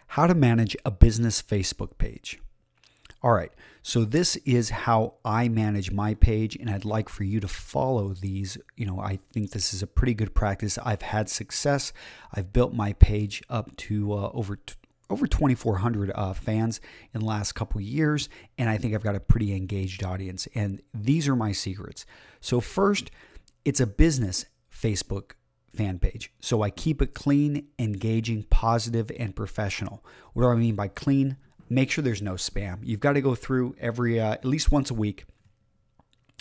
How to manage a business Facebook page. All right, so this is how I manage my page, and I'd like for you to follow these. I think this is a pretty good practice. I've had success. I've built my page up to over 2,400 fans in the last couple years, and I think I've got a pretty engaged audience. And these are my secrets. So first, it's a business Facebook fan page. So I keep it clean, engaging, positive, and professional. What do I mean by clean? Make sure there's no spam. You've got to go through every at least once a week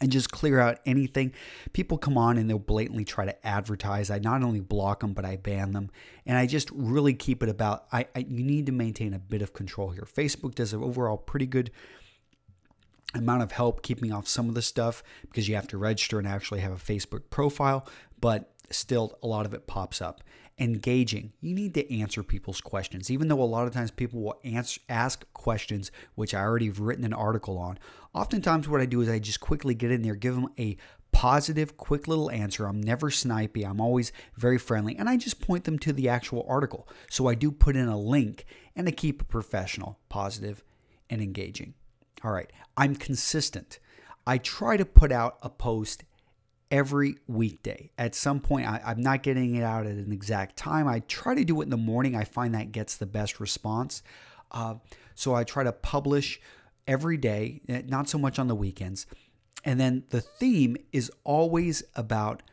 and just clear out anything. People come on and they'll blatantly try to advertise. I not only block them, but I ban them. And I just really keep it about, you need to maintain a bit of control here. Facebook does an overall pretty good amount of help keeping off some of the stuff because you have to register and actually have a Facebook profile, but still a lot of it pops up. Engaging. You need to answer people's questions, even though a lot of times people will ask questions, which I already have written an article on. Oftentimes what I do is I just quickly get in there, give them a positive, quick little answer. I'm never snipey. I'm always very friendly, and I just point them to the actual article. So I do put in a link, and I keep it professional, positive, and engaging. All right. I'm consistent. I try to put out a post every weekday. At some point, I'm not getting it out at an exact time. I try to do it in the morning. I find that gets the best response. So I try to publish every day, not so much on the weekends. And then the theme is always about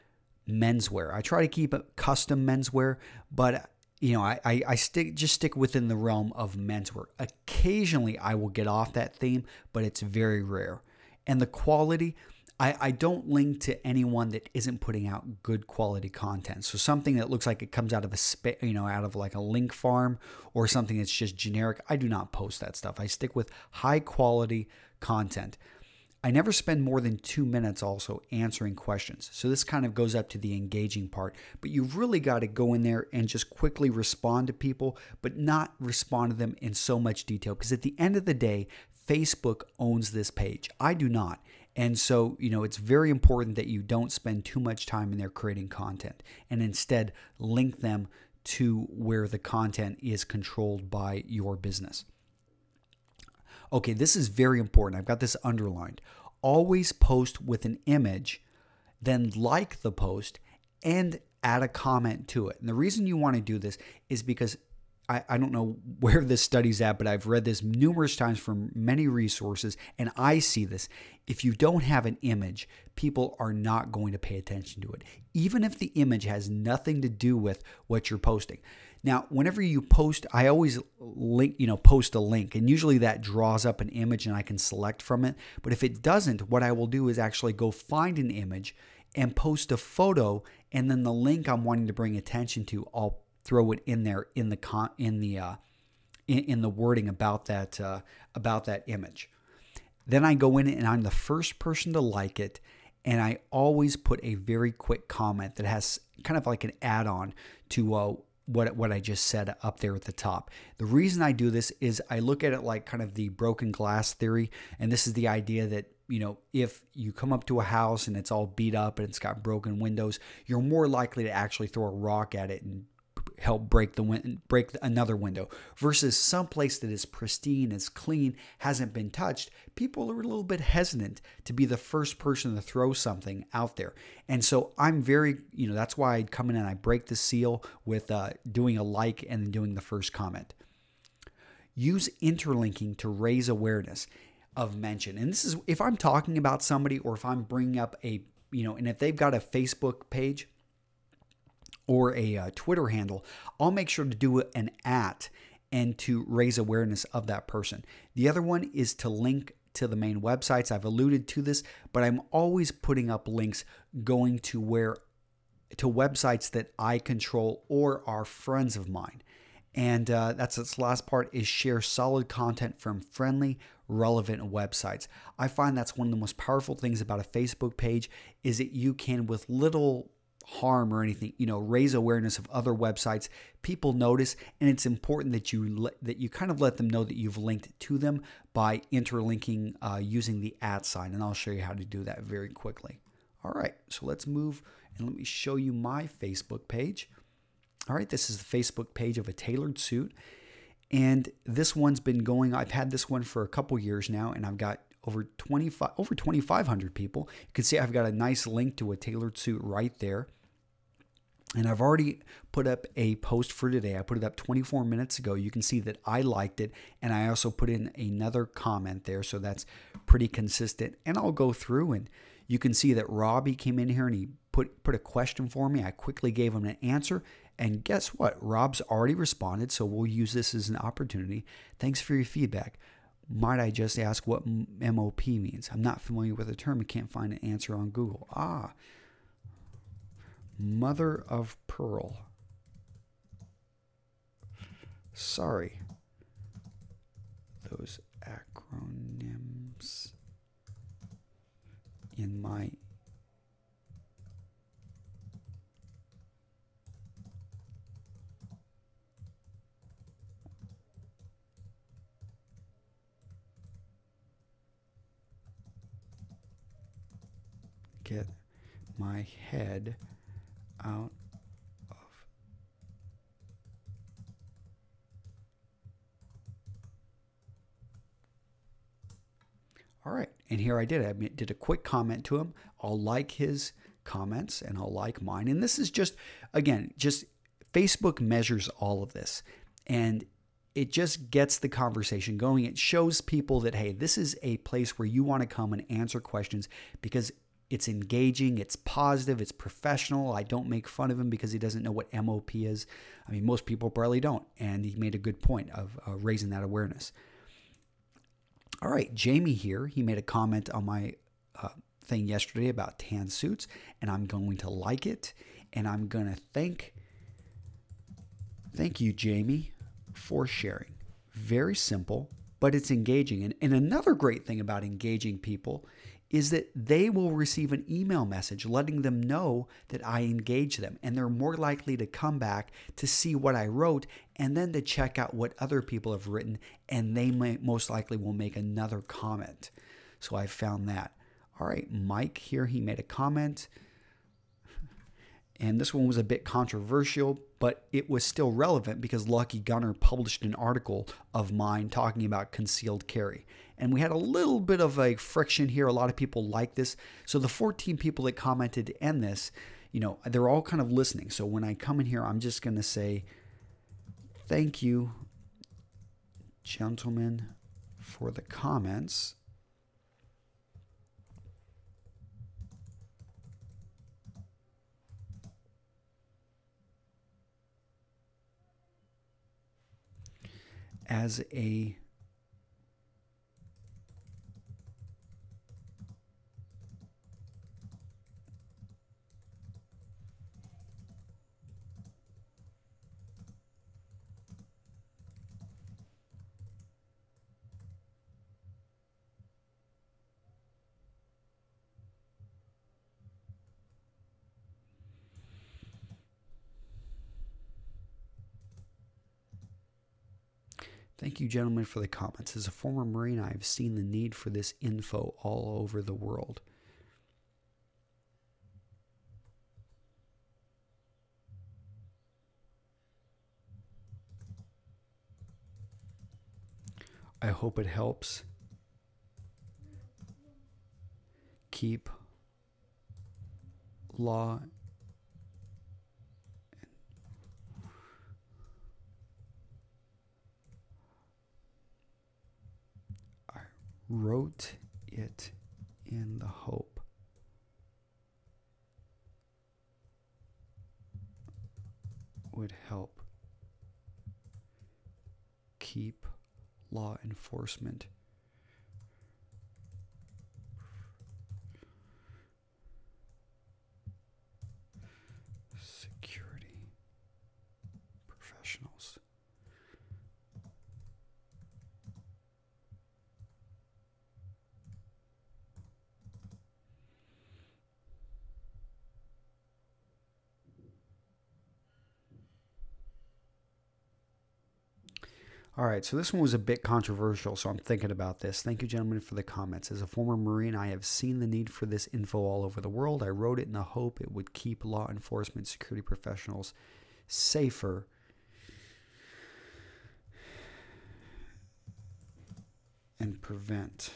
menswear. I try to keep it custom menswear, but I stick within the realm of menswear. Occasionally, I will get off that theme, but it's very rare. And the quality, I don't link to anyone that isn't putting out good quality content. So something that looks like it comes out of out of like a link farm or something that's just generic, I do not post that stuff. I stick with high quality content. I never spend more than 2 minutes also answering questions. So this kind of goes up to the engaging part, but you've really got to go in there and just quickly respond to people, but not respond to them in so much detail. Because at the end of the day, Facebook owns this page. I do not. And so, it's very important that you don't spend too much time in there creating content and instead link them to where the content is controlled by your business. Okay, this is very important. I've got this underlined. Always post with an image, then like the post and add a comment to it. And the reason you want to do this is because I don't know where this study's at, but I've read this numerous times from many resources, and I see this. If you don't have an image, people are not going to pay attention to it, even if the image has nothing to do with what you're posting. Now, whenever you post, I always post a link, and usually that draws up an image and I can select from it. But if it doesn't, what I will do is actually go find an image and post a photo, and then the link I'm wanting to bring attention to, I'll throw it in there in the wording about that image. Then I go in and I'm the first person to like it, and I always put a very quick comment that has kind of like an add-on to what I just said up there at the top. The reason I do this is I look at it like kind of the broken glass theory, and this is the idea that if you come up to a house and it's all beat up and it's got broken windows, you're more likely to actually throw a rock at it and help break another window versus someplace that is pristine, is clean, hasn't been touched. People are a little bit hesitant to be the first person to throw something out there. And so I'm very, that's why I come in and I break the seal with doing a like and then doing the first comment. Use interlinking to raise awareness of mention. And this is if I'm talking about somebody or if I'm bringing up and if they've got a Facebook page or a Twitter handle, I'll make sure to do an @ and to raise awareness of that person. The other one is to link to the main websites. I've alluded to this, but I'm always putting up links going to websites that I control or are friends of mine. And that's its last part is share solid content from friendly, relevant websites. I find that's one of the most powerful things about a Facebook page is that you can, with little harm or anything, raise awareness of other websites. People notice, and it's important that you kind of let them know that you've linked to them by interlinking using the @ sign, and I'll show you how to do that very quickly. All right, so let's move and let me show you my Facebook page. All right, this is the Facebook page of A Tailored Suit. And this one's been going, I've had this one for a couple years now, and I've got over 2,500 people. You can see I've got a nice link to a tailored suit right there. And I've already put up a post for today. I put it up 24 minutes ago. You can see that I liked it, and I also put in another comment there, so that's pretty consistent. And I'll go through, and you can see that Robbie came in here and he put a question for me. I quickly gave him an answer, and guess what? Rob's already responded, so we'll use this as an opportunity. Thanks for your feedback. Might I just ask what MOP means? I'm not familiar with the term and can't find an answer on Google. Mother of pearl. Sorry. Those acronyms in my get my head out of all right, and here I did it. I did a quick comment to him. I'll like his comments and I'll like mine. And this is just, again, just Facebook measures all of this, and it just gets the conversation going. It shows people that, hey, this is a place where you want to come and answer questions because it's engaging, it's positive, it's professional. I don't make fun of him because he doesn't know what MOP is. I mean, most people probably don't. And he made a good point of raising that awareness. All right, Jamie here, he made a comment on my thing yesterday about tan suits, and I'm going to like it. And I'm going to thank you, Jamie, for sharing. Very simple, but it's engaging. And another great thing about engaging people is that they will receive an email message letting them know that I engage them, and they're more likely to come back to see what I wrote and then to check out what other people have written, and they most likely will make another comment. So I found that. All right, Mike here, he made a comment, and this one was a bit controversial, but it was still relevant because Lucky Gunner published an article of mine talking about concealed carry. And we had a little bit of a friction here. A lot of people like this. So the 14 people that commented to end this, you know, they're all kind of listening. So when I come in here, I'm just going to say, thank you, gentlemen, for the comments. As a Thank you, gentlemen, for the comments. As a former Marine, I have seen the need for this info all over the world. I hope it helps keep law wrote it in the hope would help keep law enforcement security professionals. All right, so this one was a bit controversial, so I'm thinking about this. Thank you, gentlemen, for the comments. As a former Marine, I have seen the need for this info all over the world. I wrote it in the hope it would keep law enforcement security professionals safer. prevent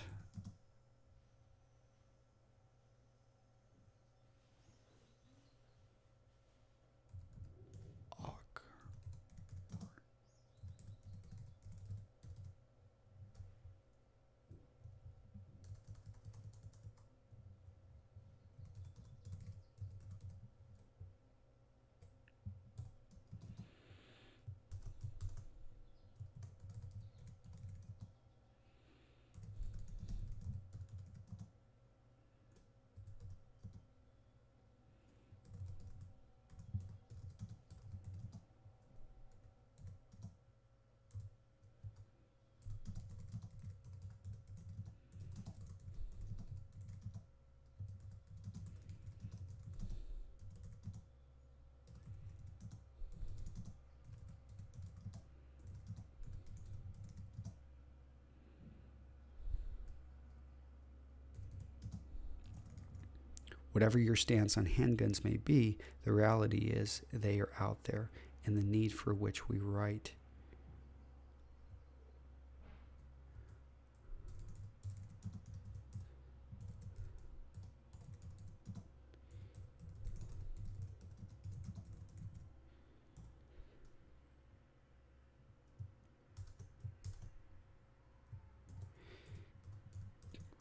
whatever your stance on handguns may be, the reality is they are out there, and the need for which we write.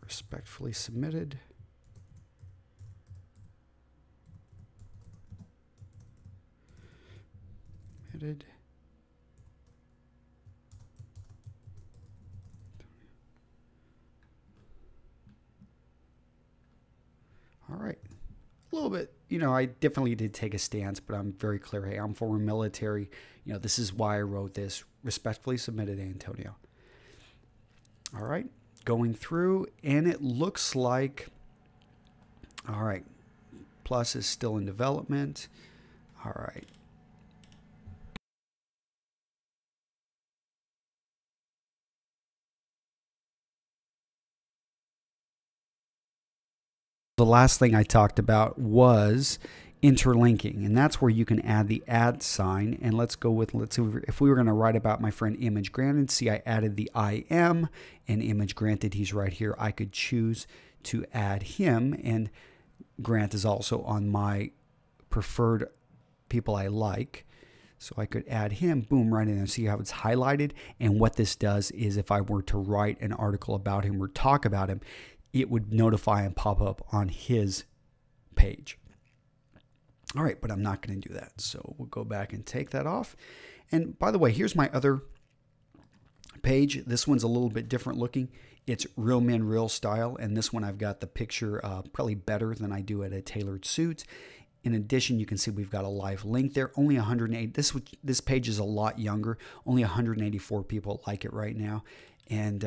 Respectfully submitted. All right. A little bit, I definitely did take a stance, but I'm very clear. Hey, I'm former military. This is why I wrote this. Respectfully submitted, Antonio. All right. Going through, and it looks like, all right, Plus is still in development. All right. The last thing I talked about was interlinking, and that's where you can add the @ sign. And let's see if we were going to write about my friend Image Granted. See, I added the I am and Image Granted. He's right here. I could choose to add him, and Grant is also on my preferred people I like. So I could add him, boom, right in there. See how it's highlighted? And what this does is if I were to write an article about him or talk about him, it would notify and pop up on his page. All right, but I'm not going to do that. So we'll go back and take that off. And by the way, here's my other page. This one's a little bit different looking. It's Real Men Real style. And this one I've got the picture probably better than I do at a tailored suit. In addition, you can see we've got a live link there. Only 108. This page is a lot younger. Only 184 people like it right now. And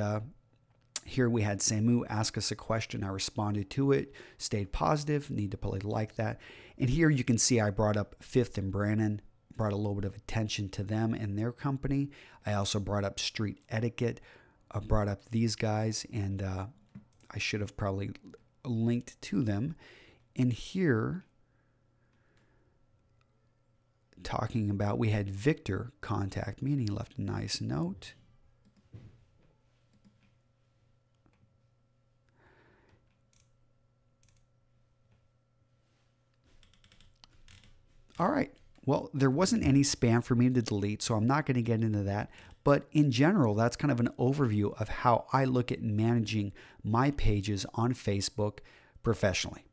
here we had Samu ask us a question. I responded to it, stayed positive, need to probably like that. And here you can see I brought up Fifth and Brannon, brought a little bit of attention to them and their company. I also brought up Street Etiquette, I brought up these guys, and I should have probably linked to them. And here, talking about, we had Victor contact me, and he left a nice note. All right. Well, there wasn't any spam for me to delete, so I'm not going to get into that. But in general, that's kind of an overview of how I look at managing my pages on Facebook professionally.